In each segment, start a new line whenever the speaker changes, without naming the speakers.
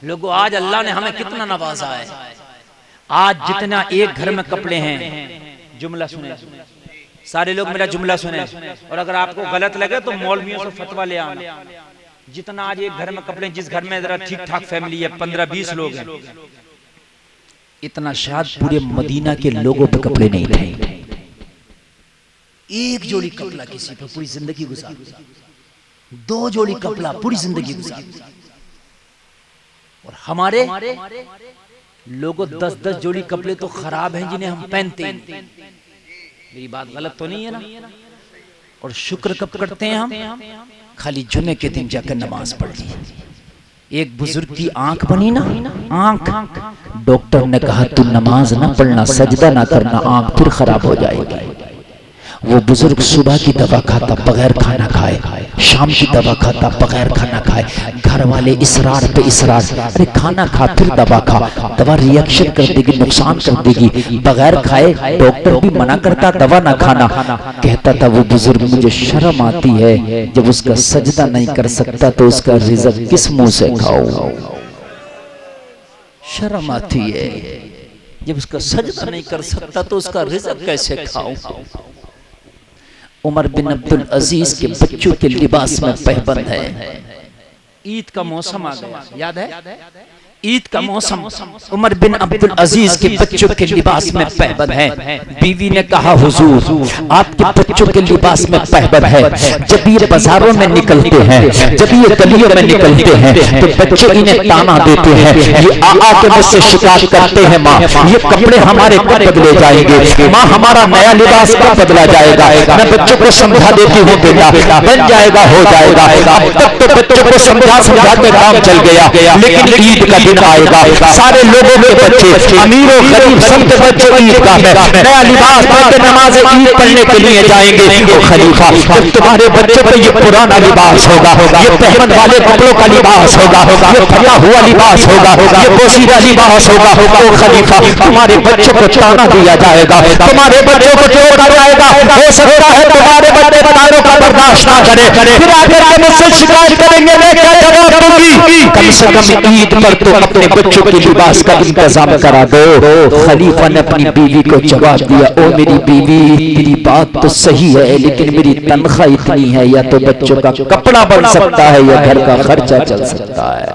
लोगों आज अल्लाह ने हमें कितना नवाजा है। आज जितना एक घर में कपड़े हैं, जुमला सुने, सारे लोग मेरा जुमला सुने, और अगर आपको गलत लगे तो मौलवियों से फतवा ले आना। जितना आज एक घर में कपड़े, जिस घर में जरा ठीक ठाक फैमिली है, 15-20 लोग हैं, इतना शायद पूरे मदीना के लोगों पे कपड़े नहीं थे। एक जोड़ी कपड़ा किसी पर पूरी जिंदगी गुजार, 2 जोड़ी कपड़ा पूरी जिंदगी गुजार। और हमारे लोगों 10-10 जोड़ी कपड़े तो खराब हैं जिन्हें हम पहनते हैं। मेरी बात गलत तो नहीं है ना? और शुक्र कब करते हैं हम? खाली जुमे के दिन जाकर नमाज पढ़ ली। एक बुजुर्ग की आंख बनी ना, आंख, डॉक्टर ने कहा तू नमाज ना पढ़ना, सजदा ना करना, आंख फिर खराब हो जाएगी। वो बुजुर्ग सुबह की दवा खाता बगैर खाना खाए, शाम की दवा खाता बगैर खाना खाए। घर वाले इसरार पे इसरार, अरे खाना खा फिर दवा खा, दवा रिएक्शन कर देगी, नुकसान कर देगी। बगैर खाए डॉक्टर भी मना करता दवा ना खाना। कहता था वो बुजुर्ग मुझे शर्म आती है, जब उसका सजदा नहीं कर सकता तो उसका रिज़्क किस मुंह से खाऊं। शर्म आती है, जब उसका सजदा नहीं कर सकता तो उसका रिज़्क कैसे खाऊं। उमर बिन अब्दुल अजीज के बच्चों के लिबास में पैबंद है। ईद का मौसम आ गया, याद है? ईद का मौसम, उमर बिन अब्दुल अजीज के बच्चों के लिबास में पैबंद है। बीवी ने कहा हुजूर आपके बच्चों के लिबास में पैबंद है, जब ये बाजारों में निकलते हैं, जब ये गलियों में निकलते हैं तो बच्चे इन्हें ताना देते हैं, ये आके मुझसे शिकायत करते हैं माँ ये कपड़े हमारे कब बदले जाएंगे, माँ हमारा नया लिबास कब बदला जाएगा। मैं बच्चों को समझा देती हूँ बेटा बन जाएगा, हो जाएगा। अब तक तो बच्चों को समझा के काम चल गया, लेकिन ईद का दिन आएगा, सारे लोगों के बच्चे, अमीरों गरीब सबके बच्चे ईदगाह में नया लिबास पहन के नमाज ईद पढ़ने के लिए जाएंगे। तो खलीफा जब तुम्हारे बच्चों पर ये पुराना लिबास होगा, ये तहमद वाले कपड़ों का लिबास होगा, ये फटा हुआ लिबास होगा, ये पोशीदा लिबास होगा, तो खलीफा तुम्हारे बच्चों को ताना दिया जाएगा, तुम्हारे बच्चों को टोका जाएगा। हो सकता है तुम्हारे बच्चे तानों का बर्दाश्त ना करे, फिर आकर के मुझसे शिकायत करेंगे, मैं क्या जवाब दूंगी। कम से कम ईद पर तो अपने बच्चों के लिबास का इंतजाम करा दो। खलीफा ने अपनी बीवी को जवाब दिया, ओ मेरी बीवी मेरी बात तो सही है, लेकिन मेरी तनख्वाह इतनी है या तो बच्चों का कपड़ा बन सकता है या घर का खर्चा चल सकता है,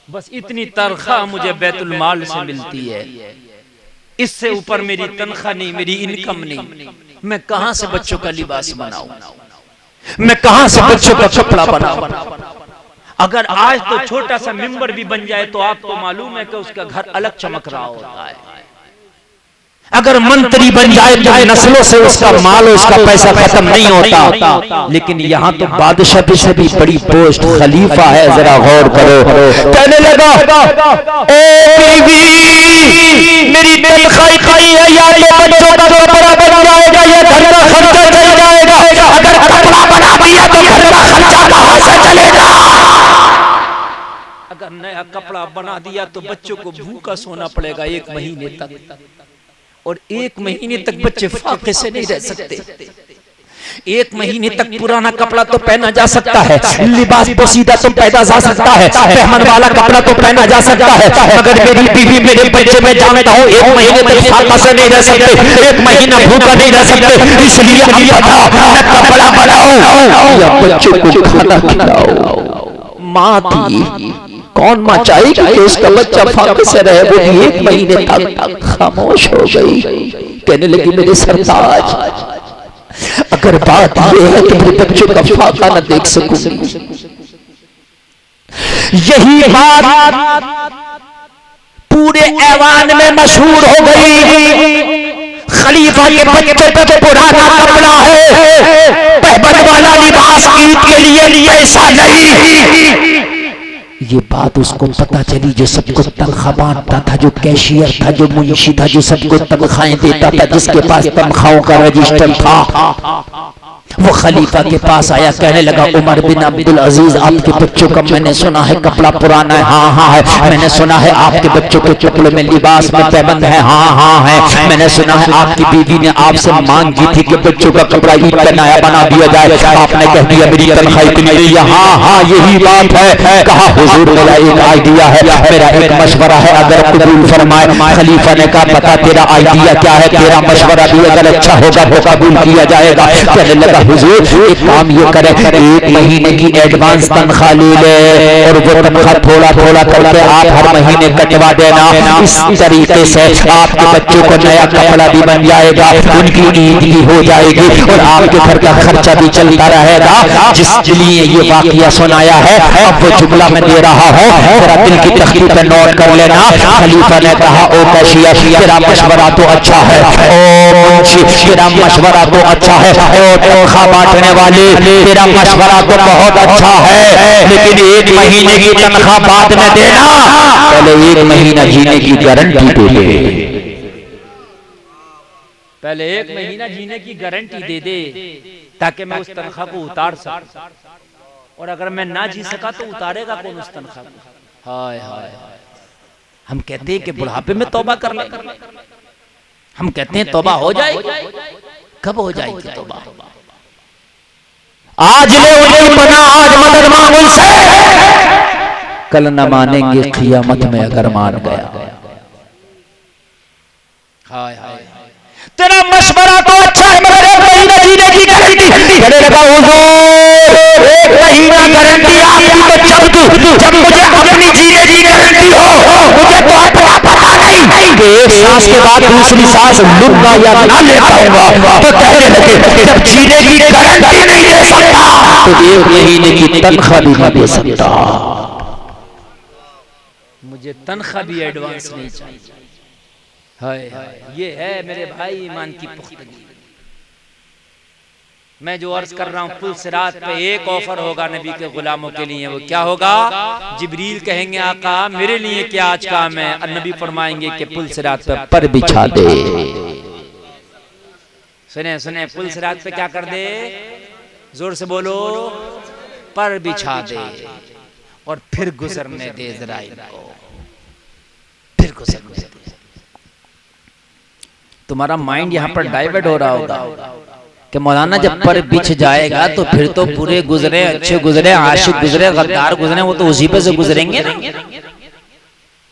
बस इतनी तनख्वाह मुझे बैतुल माल से मिलती है, इससे ऊपर मेरी तनख्वाह नहीं, मेरी इनकम नहीं। मैं कहां से बच्चों का लिबास बनाऊं, मैं कहां से बच्चों का कपड़ा बनाऊं। अगर आज तो छोटा सा मिंबर भी बन जाए तो आपको मालूम है कि उसका घर अलग चमक रहा होता है। अगर मंत्री बन जाए तो नस्लों से उसका माल उसका पैसा खत्म नहीं होता, लेकिन यहाँ तो बादशाह से भी बड़ी पोस्ट खलीफा है, जरा गौर करो। कहने लगा ओ बीवी मेरी तनख्वाह इतनी है, या तो बच्चों का कपड़ा बन जाएगा या घर का खर्चा चल जाएगा। अगर कपड़ा बना दिया तो घर का खर्चा कहां से चलेगा। अगर नया कपड़ा बना दिया तो बच्चों को भूखा सोना पड़ेगा 1 महीने तक, और 1 महीने तक बच्चे फाके से नहीं रह सकते। 1 महीने तक पुराना कपड़ा तो पहना जा सकता है, लिबास पोशीदा तो पहना जा सकता है, तहमद वाला कपड़ा तो पहना जा सकता है, मगर मेरी बीवी मेरे बच्चे में जानता हूँ 1 महीने तक फाका से नहीं रह सकते, 1 महीना भूखा नहीं रह सकते। इसलिए कपड़ा बनाओ या बच्चों को खाना खिलाओ। माँ थी, कौन माँ चाहेगी कि उसका बच्चा फाके से रहे, वो 1 महीने तक खामोश हो गई। कहने लगी मेरे सरताज अगर बात ये है कि मेरे बच्चों का फाका न देख सकूंगी, यही बात पूरे ऐवान में मशहूर हो गई। खलीफा के बच्चे पे तो पुराना कपड़ा है, पैबंद वाला लिबास ईद के लिए पैसा नहीं। ये बात उसको पता चली, जो सबको तनख्वाह बांटता था, जो कैशियर था, जो मुंशी था, जो सबको तनख्वाहें देता था, जिसके पास तनख्वाहों का रजिस्टर था, वो खलीफा के पास आया, कहने लगा उमर बिन अब्दुल अजीज, आपके बच्चों का मैंने सुना है कपड़ा पुराना है। हाँ हाँ है। मैंने सुना है आपके बच्चों के कपड़े में लिबास में पैबंद है। हाँ हाँ है। मैंने सुना है आपकी बीवी ने आपसे मांग की थी कि बच्चों का कपड़ा ईद का नया बना दिया जाए, आपने कह दिया मेरी तनख्वाह इतनी नहीं है। हाँ हाँ यही बात है। कहा हुजूर मेरा एक आइडिया है, मेरा एक मशवरा है, अगर कबूल फरमाए। खलीफा ने कहा बता तेरा आइडिया क्या है, तेरा मशवरा भी अगर अच्छा होगा तो कबूल किया जाएगा। कहने लगा हुजूर एक काम ये करे, 1 महीने की एडवांस तनख्वाह ले ले और वो तनख्वाह थोड़ा थोड़ा करके आप हर महीने कटवा देना। इस तरीके से आपके बच्चों को नया कपड़ा भी बन जाएगा, उनकी ईद भी हो जाएगी और आपके घर का खर्चा भी चलता रहेगा। जिसके लिए ये वाकया सुनाया है अब वो जुमला मैं दे रहा हूँ, जरा दिल की तख्ती पर नोट कर लेना। खलीफा ने कहा ओ कशिया तेरा मशवरा तो अच्छा है, ओ मुंशी तेरा मशवरा तो अच्छा है, ओ तनख्वाह बांटने वाले तेरा मशवरा तो बहुत अच्छा है, लेकिन 1 महीने की तनख्वाह बाद में देना, पहले 1 महीना जीने की गारंटी दे दे। पहले 1 महीना जीने की गारंटी दे दे ताकि मैं उस तनख्वाह को उतार सकूं, और अगर मैं ना जी सका तो उतारेगा कौन उस तनख्वाह को। हाय हाय हम कहते हैं कि बुढ़ापे में तौबा कर ले, हम कहते हैं तौबा हो जाए, कब हो जाएगी तौबा? आज ले उन्हें मना, आज मदद मांग उनसे, कल न मानेंगे क़ियामत में अगर मान गया। हाय हाय तेरा मशवरा तो अच्छा है मगर 1 महीना जीने की गारंटी। कहने लगा हुजूर 1 महीना गारंटी आपकी तो चल दूं, जब मुझे अपनी जीने की गारंटी हो मुझे तो अपना पता नहीं कि एक सांस के बाद दूसरी सांस लूंगा या ना ले पाऊंगा। तो कहने लगे जब जीने की गारंटी नहीं दे सकता तो 1 महीने की तनख्वाह भी नहीं दे सकता, मुझे तनख्वाह भी एडवांस नहीं चाहिए। हाय ये है मेरे भाई ईमान की पुख्तगी। मैं जो अर्ज कर रहा हूँ पुल सिरात पे एक ऑफर होगा नबी के गुलामों के लिए, वो क्या होगा? जिब्रील कहेंगे आका मेरे लिए क्या आज काम है, और नबी फरमाएंगे कि पुल सिरात पे पर बिछा दे। सुने सुने पुल सिरात पे क्या कर दे, जोर से बोलो, पर बिछा दे और फिर गुजरने दे इज़राइल को, फिर गुजरने दे। तुम्हारा माइंड यहाँ पर डाइवर्ट हो रहा होगा कि मौलाना जब पर बिछ जाएगा तो फिर तो पूरे गुजरे, अच्छे गुजरे, आशिक गुजरे, गद्दार गुजरे, वो तो उसी पे से गुजरेंगे ना।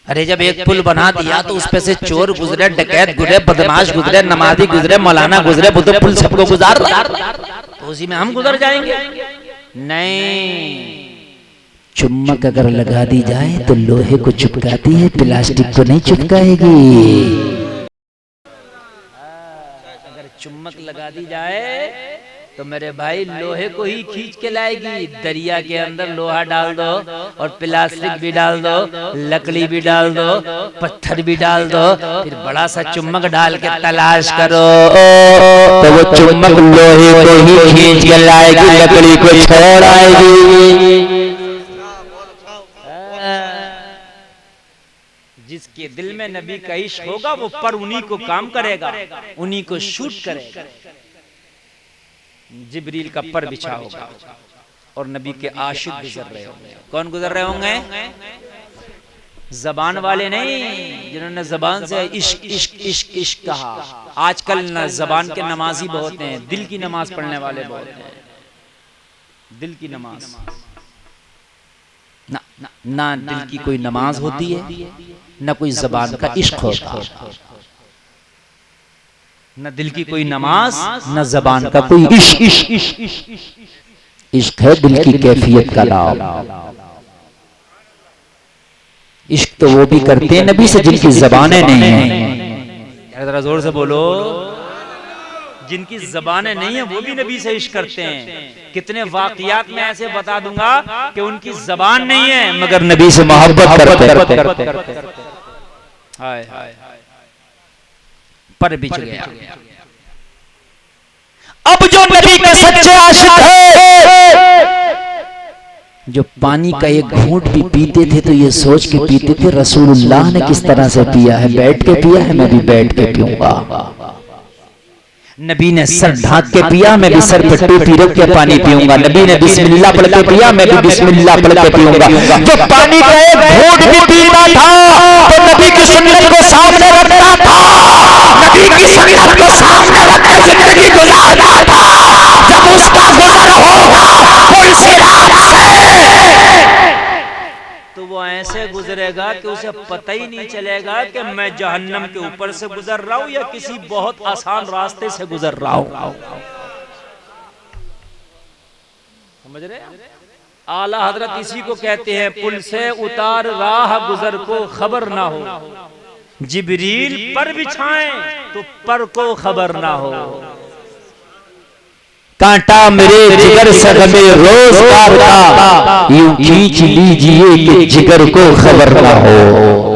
अरे जब एक पुल बना दिया तो उस पे से चोर गुजरे, डकैत गुजरे, बदमाश गुजरे, नमाजी गुजरे, मौलाना गुजरे, वो तो पुल सबको गुजार तो उसी में हम गुजर जाएंगे। नहीं, चुम्बक अगर लगा दी जाए तो लोहे को चिपकाती है, प्लास्टिक को नहीं चिपकाएगी। चुम्बक लगा दी जाए तो मेरे भाई लोहे को ही खींच के लाएगी। दरिया के अंदर लोहा डाल दो और प्लास्टिक भी डाल दो, लकड़ी भी डाल दो, पत्थर भी डाल दो, फिर बड़ा सा चुम्बक डाल के तलाश करो तो वो चुम्बक लोहे को ही खींच के लाएगी, लकड़ी को छोड़ आएगी। जिसके दिल में नबी का इश्क होगा वो पर उन्हीं को काम करेगा, उन्हीं को शूट करेगा। जिब्रील का पर बिछा होगा और नबी के आशिक गुजर रहे होंगे। कौन गुजर रहे होंगे? जबान वाले नहीं, जिन्होंने जबान से इश्क इश्क इश्क इश्क कहा। आजकल न जबान के नमाजी बहुत हैं, दिल की नमाज पढ़ने वाले बहुत हैं। दिल की नमाज ना, ना, ना दिल की कोई नमाज होती है, न कोई जबान का इश्क होता है। न दिल की कोई नमाज, न जबान का कोई इश्क। इश्क है दिल की कैफियत का नाम। इश्क तो वो भी करते हैं नबी से जिनकी जबानें नहीं हैं। जरा जोर से बोलो, जिनकी जबानें नहीं है वो भी नबी से इश्क करते हैं। कितने वाकयात में ऐसे बता दूंगा कि उनकी जबान नहीं है मगर नबी से मोहब्बत करते। हाय हाय पर बिछ गया। अब जो नबी के सच्चे आशिक है, जो पानी का एक घूंट भी पीते थे तो ये सोच के पीते थे रसूलुल्लाह ने किस तरह से पिया है, बैठ के पिया है, मैं भी बैठ के पीऊंगा। नबी ने सर ढांक के पिया, मैं भी सर पे टोपी रख के पानी पीऊंगा। नबी ने बिस्मिल्लाह पढ़ के पिया, मैं भी बिस्मिल्लाह पढ़ के पीऊंगा। जो पानी का एक घूंट भी पीता था तो नबी की सुन्नत को सामने रखता था, नबी की सुन्नत को सामने रख के जिंदगी गुजारता था। जब उसका गुजर होगा पुल सिरात से, तो वो ऐसे गुजरेगा कि उसे पता ही नहीं चलेगा कि मैं जहन्नम के ऊपर से गुजर रहा हूं या किसी बहुत आसान रास्ते से गुजर रहा हूं। समझ रहे? आला हजरत इसी को कहते हैं, पुल से उतार राह गुजर को खबर ना हो, जिब्रील पर बिछाएं तो पर को खबर ना हो। कांटा मेरे जिगर से गमे रोजगार का, यूं खींच लीजिए कि जिगर को खबर ना हो।